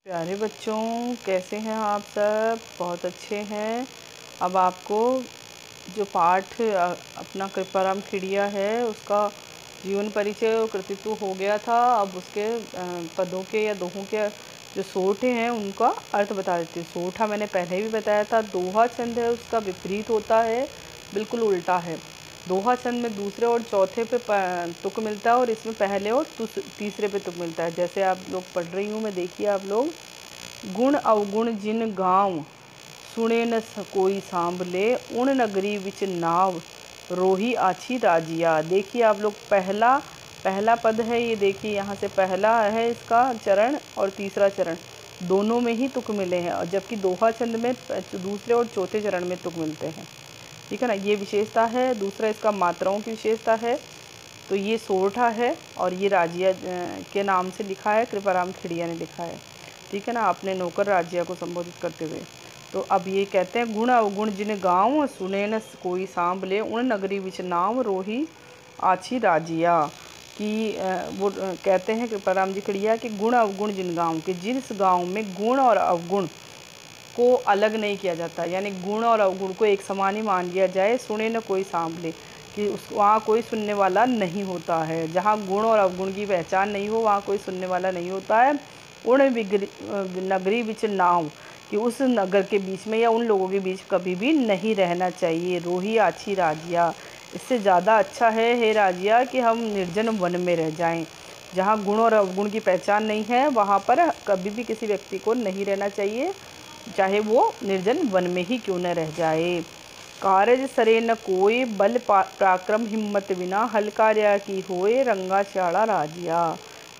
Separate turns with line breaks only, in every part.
प्यारे बच्चों, कैसे हैं आप सब? बहुत अच्छे हैं। अब आपको जो पाठ अपना कृपाराम खिड़िया है उसका जीवन परिचय और कृतित्व हो गया था। अब उसके पदों के या दोहों के जो सोठे हैं उनका अर्थ बता देती हूँ। सोठा मैंने पहले भी बताया था। दोहा छंद है उसका विपरीत होता है, बिल्कुल उल्टा है। दोहा छंद में दूसरे और चौथे पे तुक मिलता है और इसमें पहले और तीसरे पे तुक मिलता है। जैसे आप लोग पढ़ रही हूँ मैं, देखिए आप लोग। गुण अवगुण जिन गाँव सुने न कोई सांभले, उन नगरी विच नाव रोही आछी राजिया। देखिए आप लोग, पहला पद है ये। देखिए यहाँ से पहला है इसका चरण और तीसरा चरण दोनों में ही तुक मिले हैं, और जबकि दोहा छंद में दूसरे और चौथे चरण में तुक मिलते हैं। ठीक है ना, ये विशेषता है। दूसरा इसका मात्राओं की विशेषता है। तो ये सोरठा है और ये राजिया के नाम से लिखा है, कृपाराम खिड़िया ने लिखा है। ठीक है ना, अपने नौकर राजिया को संबोधित करते हुए। तो अब ये कहते हैं, गुण अवगुण जिन गाँव सुने न कोई सांभले, उन नगरी विच नाव रोही आछी राजिया। कि वो कहते हैं कृपाराम जी खिड़िया कि गुण अवगुण जिन गाँव के, जिस गाँव में गुण और अवगुण को अलग नहीं किया जाता, यानी गुण और अवगुण को एक समान ही मान लिया जाए। सुने न कोई सांभले, कि उस वहाँ कोई सुनने वाला नहीं होता है। जहाँ गुण और अवगुण की पहचान नहीं हो वहाँ कोई सुनने वाला नहीं होता है। उन नगरी विच नाव, कि उस नगर के बीच में या उन लोगों के बीच कभी भी नहीं रहना चाहिए। रोही आछी राजिया, इससे ज़्यादा अच्छा है हे राजिया कि हम निर्जन वन में रह जाएं। जहाँ गुण और अवगुण की पहचान नहीं है वहाँ पर कभी भी किसी व्यक्ति को नहीं रहना चाहिए, चाहे वो निर्जन वन में ही क्यों न रह जाए। कारज सरे न कोई, बल पराक्रम हिम्मत बिना, हल कार्य की होए रंगा श्याड़ा राजिया।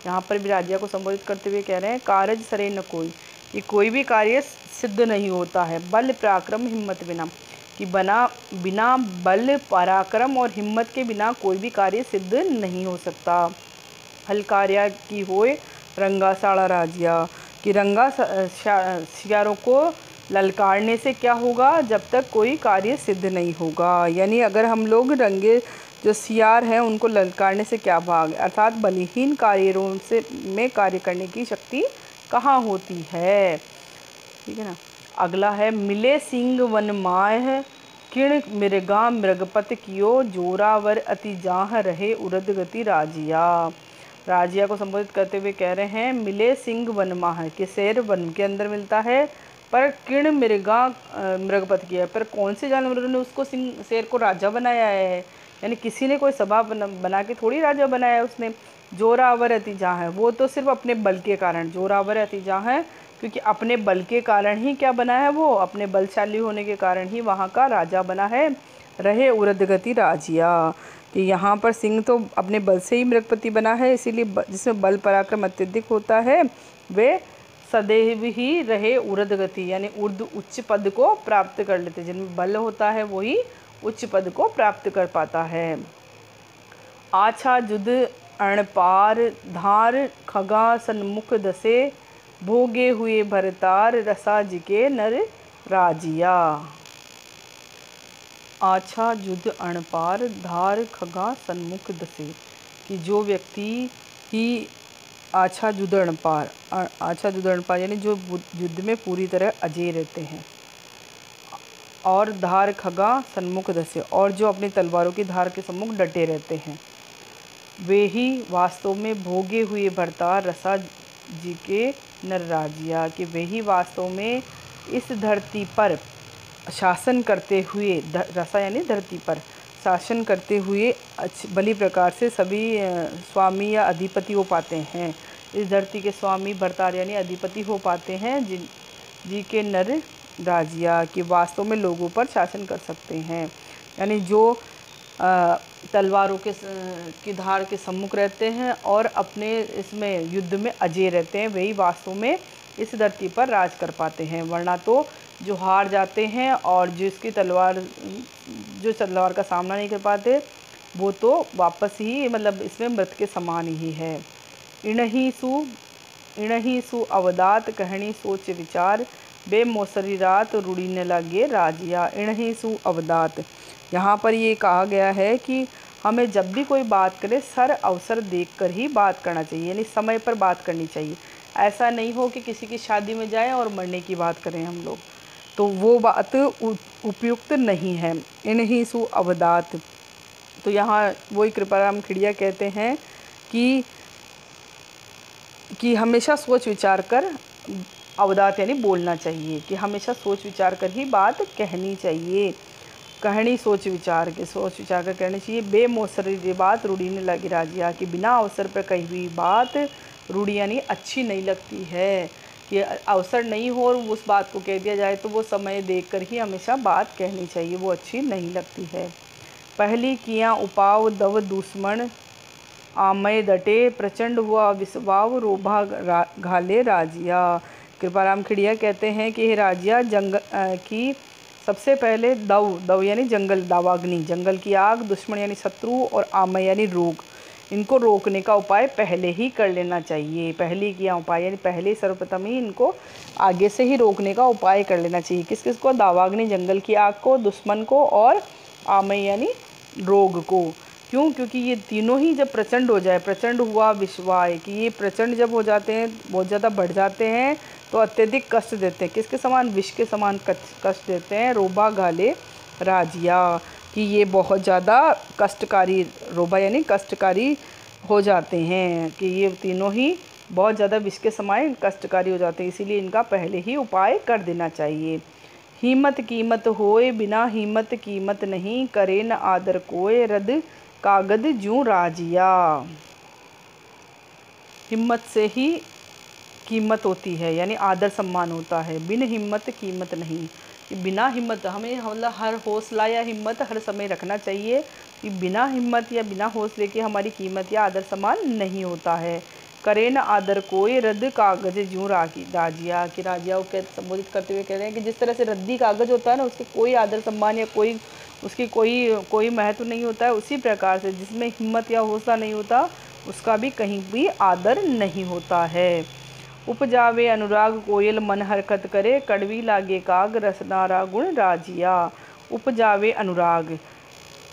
यहाँ पर भी राजिया को संबोधित करते हुए कह रहे हैं, कारज सरे न कोई, कि कोई भी कार्य सिद्ध नहीं होता है। बल पराक्रम हिम्मत बिना, कि बिना बल पराक्रम और हिम्मत के बिना कोई भी कार्य सिद्ध नहीं हो सकता। हल कार्य की होए रंगा साड़ा राजिया, कि रंगा शियारों को ललकारने से क्या होगा, जब तक कोई कार्य सिद्ध नहीं होगा। यानी अगर हम लोग रंगे जो सियार हैं उनको ललकारने से क्या भाग, अर्थात बलहीन कार्यों से में कार्य करने की शक्ति कहाँ होती है। ठीक है ना। अगला है, मिले सिंह वन माह, किण मृगा मृगपत कियो, जोरावर अति जाह रहे उरद गति राजिया। राजिया को संबोधित करते हुए कह रहे हैं, मिले सिंह वन माह, कि शेर वन के अंदर मिलता है, पर किण मृगा मृगपत किया है, पर कौन से जानवरों ने उसको शेर को राजा बनाया है। यानी किसी ने कोई सभा बना के थोड़ी राजा बनाया है उसने। जोरावर अतिजाह है, वो तो सिर्फ अपने बल के कारण जोरावर अतिजाह है, क्योंकि अपने बल के कारण ही क्या बना है, वो अपने बलशाली होने के कारण ही वहाँ का राजा बना है। रहे उरदगति राजिया, कि यहाँ पर सिंह तो अपने बल से ही मृगपति बना है, इसीलिए जिसमें बल पराक्रम अत्यधिक होता है वे सदैव ही रहे उर्द गति, यानी उच्च पद को प्राप्त कर लेते। जिनमें बल होता है वही उच्च पद को प्राप्त कर पाता है। आछा जुद अणपार, धार खगा सन्मुख दसे, भोगे हुए भरतार रसा जिके नर राजिया। आछा जुद अणपार, धार खगा सन्मुख दसे, कि जो व्यक्ति ही आछा जुदड़ पार, आछा जुदड़ पार यानी जो युद्ध में पूरी तरह अजय रहते हैं, और धार खगा सन्मुख दसे, और जो अपनी तलवारों की धार के सम्मुख डटे रहते हैं, वे ही वास्तव में भोगे हुए भरतार रसा जी के नरराजिया, कि वे ही वास्तव में इस धरती पर शासन करते हुए, रसा यानी धरती पर शासन करते हुए भली प्रकार से सभी स्वामी या अधिपति हो पाते हैं। इस धरती के स्वामी भरतार यानी अधिपति हो पाते हैं जी के नर राजिया, कि वास्तव में लोगों पर शासन कर सकते हैं। यानी जो तलवारों की धार के सम्मुख रहते हैं और अपने इसमें युद्ध में अजय रहते हैं, वही वास्तव में इस धरती पर राज कर पाते हैं। वरना तो जो हार जाते हैं और जो तलवार का सामना नहीं कर पाते, वो तो वापस ही मतलब इसमें मृत के समान ही है। इणही सु अवदात, कहनी सोच विचार, बेमौसरी रात रूढ़ी न लगे राजिया। इणही सु अवदात, यहाँ पर ये कहा गया है कि हमें जब भी कोई बात करे सर अवसर देखकर ही बात करना चाहिए, यानी समय पर बात करनी चाहिए। ऐसा नहीं हो कि किसी की शादी में जाएं और मरने की बात करें हम लोग, तो वो बात उपयुक्त नहीं है। इन्हीं सु अवदात। तो यहाँ वही कृपाराम खिड़िया कहते हैं कि हमेशा सोच विचार कर अवदात यानी बोलना चाहिए, कि हमेशा सोच विचार कर ही बात कहनी चाहिए। कहनी सोच विचार कर कहनी चाहिए। बेमौसरी बात रूढ़ी ने लगी राजिया, कि बिना अवसर पर कही हुई बात रूढ़ी यानी अच्छी नहीं लगती है, कि अवसर नहीं हो और उस बात को कह दिया जाए तो वो समय देखकर ही हमेशा बात कहनी चाहिए, वो अच्छी नहीं लगती है। पहली किया उपाव दव दुश्मन आमय डटे, प्रचंड हुआ विस्वाव रोभा घाले राजिया। कृपाराम खिड़िया कहते हैं कि हे राजिया, की सबसे पहले दव यानी जंगल, दावाग्नि जंगल की आग, दुश्मन यानी शत्रु, और आमय यानी रोग, इनको रोकने का उपाय पहले ही कर लेना चाहिए। पहले किया उपाय यानी पहले सर्वप्रथम ही इनको आगे से ही रोकने का उपाय कर लेना चाहिए। किस किस को? दावाग्नि जंगल की आग को, दुश्मन को, और आमय यानी रोग को। क्यों? क्योंकि ये तीनों ही जब प्रचंड हो जाए, प्रचंड हुआ विश्वाय, कि ये प्रचंड जब हो जाते हैं, बहुत ज़्यादा बढ़ जाते हैं, तो अत्यधिक कष्ट देते हैं। किसके समान? विष के समान कष्ट देते हैं। रोबा घाले राजिया, कि ये बहुत ज़्यादा कष्टकारी, रोबा यानी कष्टकारी हो जाते हैं, कि ये तीनों ही बहुत ज़्यादा विष के समान कष्टकारी हो जाते हैं, इसीलिए इनका पहले ही उपाय कर देना चाहिए। हिम्मत कीमत होए, बिना हिम्मत कीमत नहीं, करे न आदर कोय, रद कागद जूं राजिया। हिम्मत से ही कीमत होती है, यानी आदर सम्मान होता है। बिन हिम्मत कीमत नहीं, कि बिना हिम्मत, हमें मतलब हर हौसला या हिम्मत हर समय रखना चाहिए, कि बिना हिम्मत या बिना हौसले के हमारी कीमत या आदर सम्मान नहीं होता है। करे न आदर कोई, रद्द कागज जूं राजिया, कि राजिया को संबोधित करते हुए कह रहे हैं कि जिस तरह से रद्दी कागज होता है ना, उसके कोई आदर सम्मान या उसकी कोई महत्व नहीं होता है, उसी प्रकार से जिसमें हिम्मत या हौसला नहीं होता, उसका भी कहीं भी आदर नहीं होता है। उपजावे अनुराग कोयल मन हरकत करे, कड़वी लागे काग रसनारा गुण राजिया। उपजावे अनुराग,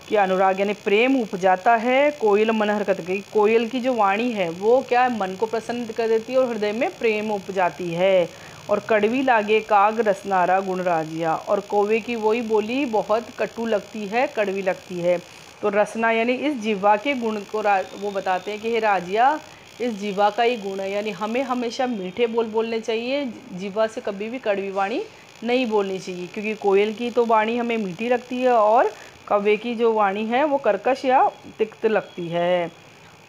कि अनुराग यानी प्रेम उपजाता है, कोयल मन हरकत करी, कोयल की जो वाणी है वो क्या है? मन को प्रसन्न कर देती है और हृदय में प्रेम उपजाती है। और कड़वी लागे काग रसनारा गुण राजिया, और कौवे की वही बोली बहुत कटु लगती है, कड़वी लगती है। तो रसना यानी इस जीवा के गुण को वो बताते हैं कि हे राजिया, इस जीवा का ही गुण है, यानी हमें हमेशा मीठे बोल बोलने चाहिए, जीवा से कभी भी कड़वी वाणी नहीं बोलनी चाहिए, क्योंकि कोयल की तो वाणी हमें मीठी लगती है और कौवे की जो वाणी है वो कर्कश या तिक्त लगती है।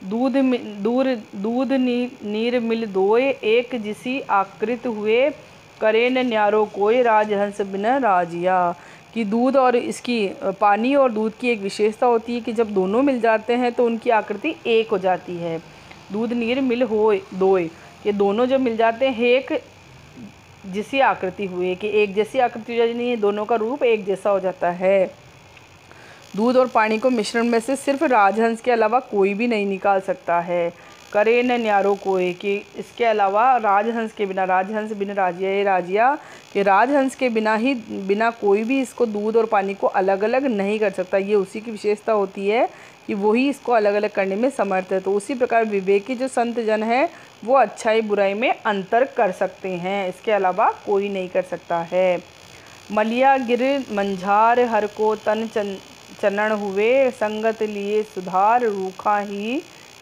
दूध नीर मिल दोए, एक जिसी आकृत हुए, करे न न्यारो कोय, राजहंस बिन राजिया। कि दूध और इसकी पानी और दूध की एक विशेषता होती है कि जब दोनों मिल जाते हैं तो उनकी आकृति एक हो जाती है। दूध नीर मिल होए दोए, ये दोनों जब मिल जाते हैं एक जिसी आकृति हुए, कि एक जैसी आकृति हो जाती है, दोनों का रूप एक जैसा हो जाता है। दूध और पानी को मिश्रण में से सिर्फ राजहंस के अलावा कोई भी नहीं निकाल सकता है। करे न न्यारो कोई, कि इसके अलावा राजहंस के बिना, राजहंस बिन राजिया, ये राजिया कि राजहंस के बिना कोई भी इसको दूध और पानी को अलग अलग नहीं कर सकता। ये उसी की विशेषता होती है कि वही इसको अलग अलग करने में समर्थ है। तो उसी प्रकार विवेकी जो संत जन है वो अच्छाई बुराई में अंतर कर सकते हैं, इसके अलावा कोई नहीं कर सकता है। मलिया गिर मंझार हर को तन चनन हुए, संगत लिए सुधार रूखा ही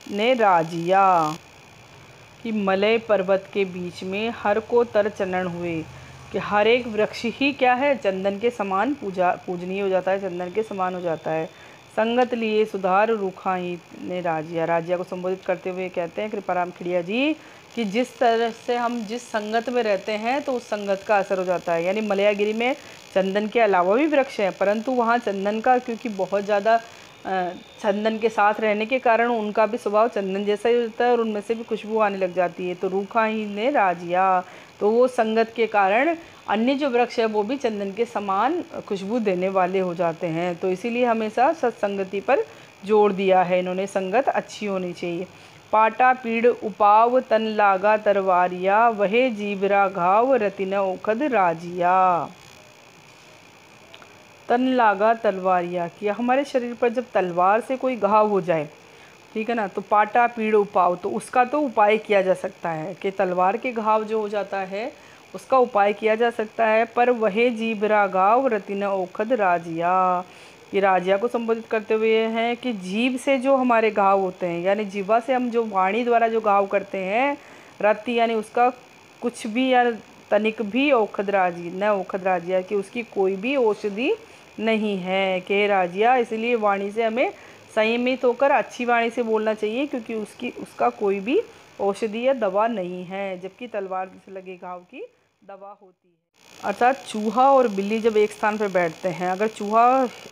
ने राजिया। कि मलय पर्वत के बीच में हर को तर चनन हुए, कि हर एक वृक्ष ही क्या है? चंदन के समान पूजनीय हो जाता है, चंदन के समान हो जाता है। संगत लिए सुधार रूखा ही ने राजिया, राजिया को संबोधित करते हुए कहते हैं कृपाराम खिड़िया जी कि जिस तरह से हम जिस संगत में रहते हैं तो उस संगत का असर हो जाता है। यानी मलयागिरी में चंदन के अलावा भी वृक्ष हैं, परंतु वहाँ चंदन का क्योंकि बहुत ज़्यादा चंदन के साथ रहने के कारण उनका भी स्वभाव चंदन जैसा ही होता है और उनमें से भी खुशबू आने लग जाती है। तो रूखा ही ने राजिया, तो वो संगत के कारण अन्य जो वृक्ष है वो भी चंदन के समान खुशबू देने वाले हो जाते हैं। तो इसीलिए हमेशा सत्संगति पर जोर दिया है इन्होंने, संगत अच्छी होनी चाहिए। पाटा पीड़ उपाव तन लागा तरवारिया, वहे जीबरा घाव रतिन ओखद राजिया। तन लागा तलवारिया, कि हमारे शरीर पर जब तलवार से कोई घाव हो जाए ठीक है ना। तो पाटा पीड़ उपाव, तो उसका तो उपाय किया जा सकता है कि तलवार के घाव जो हो जाता है उसका उपाय किया जा सकता है। पर वहे जीभरा गाव रतिन ओखद राजिया, ये राजिया को संबोधित करते हुए हैं कि जीभ से जो हमारे घाव होते हैं, यानी जीवा से हम जो वाणी द्वारा जो घाव करते हैं, रति यानी उसका कुछ भी या तनिक भी औखद राजी न औखद राजिया, कि उसकी कोई भी औषधि नहीं है कि राजिया। इसलिए वाणी से हमें संयमित होकर अच्छी वाणी से बोलना चाहिए, क्योंकि उसका कोई भी औषधि या दवा नहीं है, जबकि तलवार से लगे घाव की दवा होती है। अर्थात चूहा और बिल्ली जब एक स्थान पर बैठते हैं, अगर चूहा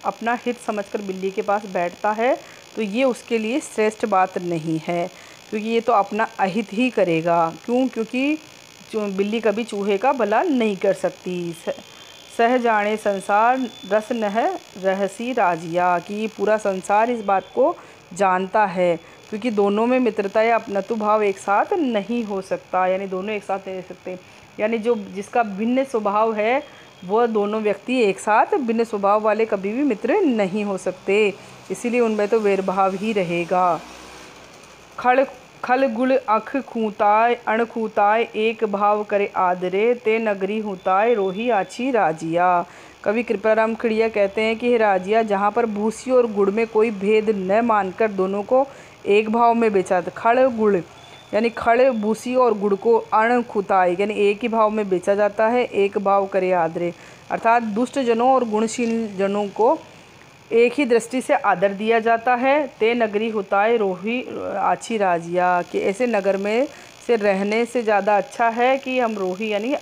अपना हित समझकर बिल्ली के पास बैठता है तो ये उसके लिए श्रेष्ठ बात नहीं है, क्योंकि ये तो अपना अहित ही करेगा। क्यों? क्योंकि बिल्ली कभी चूहे का भला नहीं कर सकती। सह जाने संसार रस नह रहसी राजिया, कि ये पूरा संसार इस बात को जानता है, क्योंकि दोनों में मित्रता या अपनत्व भाव एक साथ नहीं हो सकता, यानी दोनों एक साथ नहीं रह सकते। यानी जो जिसका भिन्न स्वभाव है वह दोनों व्यक्ति एक साथ भिन्न स्वभाव वाले कभी भी मित्र नहीं हो सकते, इसीलिए उनमें तो वैरभाव ही रहेगा। खड़ खल गुल अख खूताय अण खूताय एक भाव करे आदरे, ते नगरी हुताय रोही आछी राजिया। कवि कृपाराम खिड़िया कहते हैं कि हे राजिया, जहाँ पर भूसी और गुड़ में कोई भेद न मानकर दोनों को एक भाव में बेचा, खड़ गुड़ यानी खड़ भूसी और गुड़ को अण खुताई यानी एक ही भाव में बेचा जाता है, एक भाव करे आदरे, अर्थात दुष्ट जनों और गुणशील जनों को एक ही दृष्टि से आदर दिया जाता है। ते नगरी हुताय रोही आछी राजिया, कि ऐसे नगर में से रहने से ज़्यादा अच्छा है कि हम रोही यानी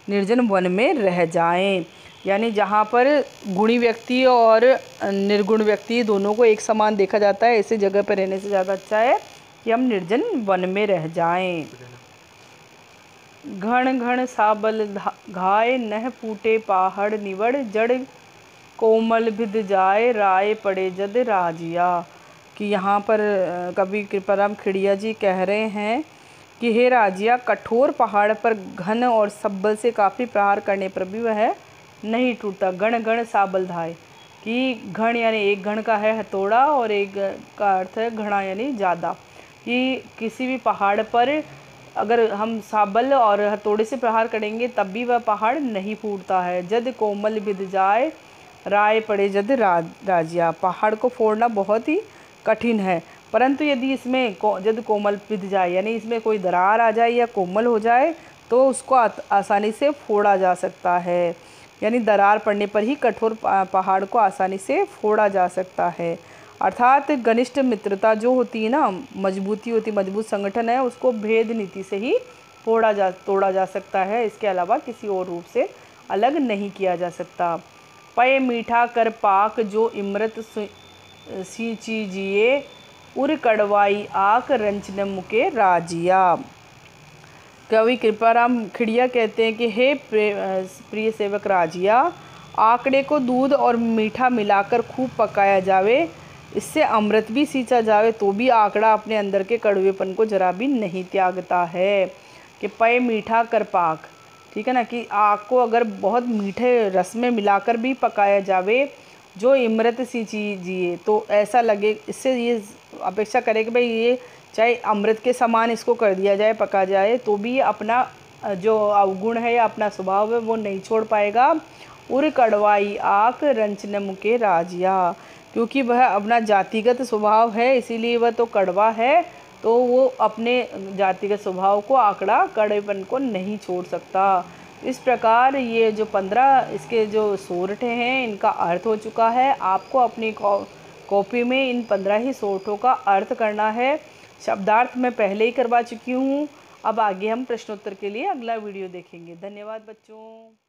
निर्जन वन में रह जाएं। यानी जहाँ पर गुणी व्यक्ति और निर्गुण व्यक्ति दोनों को एक समान देखा जाता है, ऐसे जगह पर रहने से ज़्यादा अच्छा है कि हम निर्जन वन में रह जाएं। घण घण साबल घाय नह फूटे पहाड़ निवड़, जड़ कोमल भिद जाए राय पड़े जद राजिया, कि यहाँ पर कवि कृपाराम खिड़िया जी कह रहे हैं कि हे राजिया, कठोर पहाड़ पर घन और सब्बल से काफ़ी प्रहार करने पर भी वह नहीं टूटता। गण गण साबल धाय, कि घण यानी एक घण का है हथौड़ा और एक का अर्थ है घड़ा यानी ज़्यादा, कि किसी भी पहाड़ पर अगर हम साबल और हथौड़े से प्रहार करेंगे तब भी वह पहाड़ नहीं फूटता है। जद कोमल भिद जाए राय पड़े जद राजिया, पहाड़ को फोड़ना बहुत ही कठिन है, परंतु यदि इसमें जद कोमल भिद जाए यानी इसमें कोई दरार आ जाए या कोमल हो जाए तो उसको आसानी से फोड़ा जा सकता है। यानी दरार पड़ने पर ही कठोर पहाड़ को आसानी से फोड़ा जा सकता है। अर्थात घनिष्ठ मित्रता जो होती है ना, मजबूती होती, मजबूत संगठन है, उसको भेद नीति से ही तोड़ा जा सकता है, इसके अलावा किसी और रूप से अलग नहीं किया जा सकता। पय मीठा कर पाक जो इमृत सींची जिए, उर कड़वाई आक रंचन मुके राजिया। कवि कृपाराम खिड़िया कहते हैं कि हे प्रिय सेवक राजिया, आंकड़े को दूध और मीठा मिलाकर खूब पकाया जावे, इससे अमृत भी सींचा जावे तो भी आंकड़ा अपने अंदर के कड़वेपन को जरा भी नहीं त्यागता है। कि पय मीठा कर पाक, ठीक है ना, कि आग को अगर बहुत मीठे रस में मिलाकर भी पकाया जावे, जो इमृत सींची जिए, तो ऐसा लगे, इससे ये अपेक्षा करे कि भाई ये चाहे अमृत के समान इसको कर दिया जाए, पका जाए, तो भी अपना जो अवगुण है या अपना स्वभाव है वो नहीं छोड़ पाएगा। उर कड़वाई आक रंचन मुके राजिया, क्योंकि वह अपना जातिगत स्वभाव है, इसीलिए वह तो कड़वा है, तो वो अपने जातिगत स्वभाव को, आंकड़ा कड़वेपन को नहीं छोड़ सकता। इस प्रकार ये जो 15 इसके जो सोरठे हैं इनका अर्थ हो चुका है। आपको अपनी कॉपी में इन 15 ही सोरठों का अर्थ करना है। शब्दार्थ मैं पहले ही करवा चुकी हूँ। अब आगे हम प्रश्नोत्तर के लिए अगला वीडियो देखेंगे। धन्यवाद बच्चों।